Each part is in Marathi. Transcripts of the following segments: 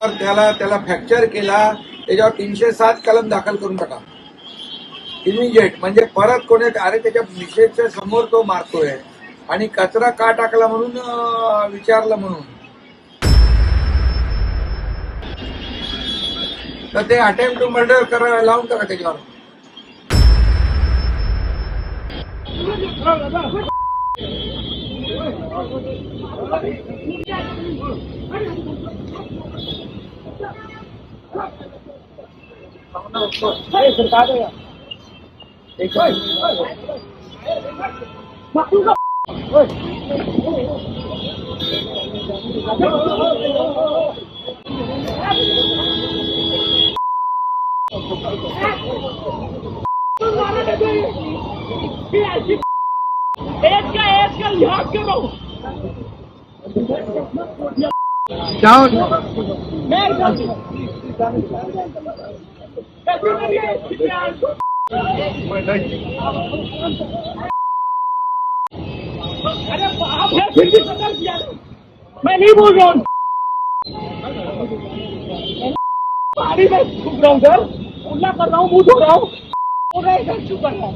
तर त्याला फ्रॅक्चर केला, त्याच्यावर 307 कलम दाखल करून टाका इमिजिएट. म्हणजे परत कोणी अरे त्याच्या मिसेसच्या समोर तो मारतोय आणि कचरा का टाकला म्हणून विचारलं म्हणून तर ते अटेम्प्ट टू मर्डर करायला लावून टाका त्याच्यावर. अरे आप है फिर भी सदर किया, मैं नहीं बोल रहा हूँ, पानी में थूक रहा हूँ सर, उल्ला कर रहा हूँ, मुंह धो रहा हूँ, बोल रहे हैं चुप कर रहा हूँ.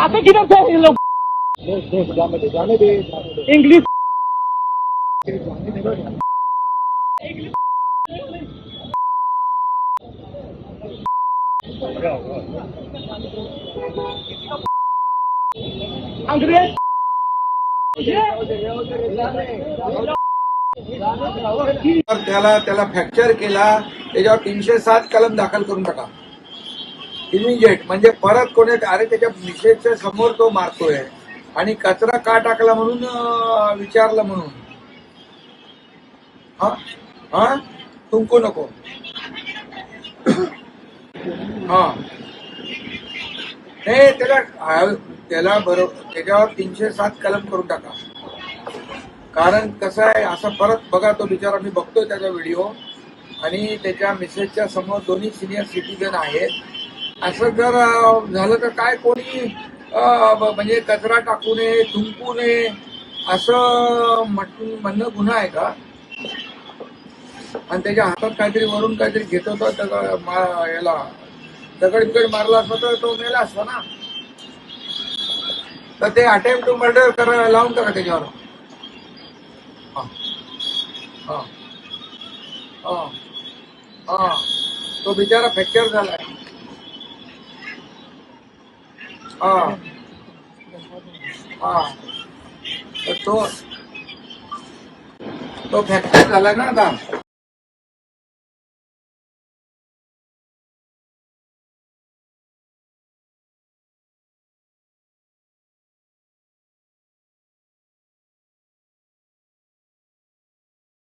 आते किधर से ये लोग? जाने दे इंग्लिश अंग्रेज तर त्याला फ्रॅक्चर केला, त्याच्यावर 307 कलम दाखल करून टाका इमिजिएट. म्हणजे परत कोणी अरे त्याच्या मिसेसच्या समोर तो मारतोय आणि कचरा का टाकला म्हणून विचारलं म्हणून हा तुमको नको. हा नाही त्याला बरोबर त्याच्यावर 307 कलम करून टाका. कारण कसं आहे असं परत बघा तो बिचारा, मी बघतोय त्याचा व्हिडिओ आणि त्याच्या मिसेसच्या समोर दोन्ही सिनियर सिटीजन आहेत. असं जर झालं तर काय कोणी म्हणजे कचरा टाकू नये, थुंकू नये असं म्हणणं गुन्हा आहे का? आणि त्याच्या हातात काहीतरी वरून काहीतरी घेत होता, याला दगड बिगड मारला असता तर तो मेला असता ना. तर ते अटेम्प्ट टू मर्डर करायला लावून टाका त्याच्यावर. हा हा हा तो बिचारा फ्रॅक्चर झालाय. हा हा तर तो फ्रॅक्चर झाला ना आता.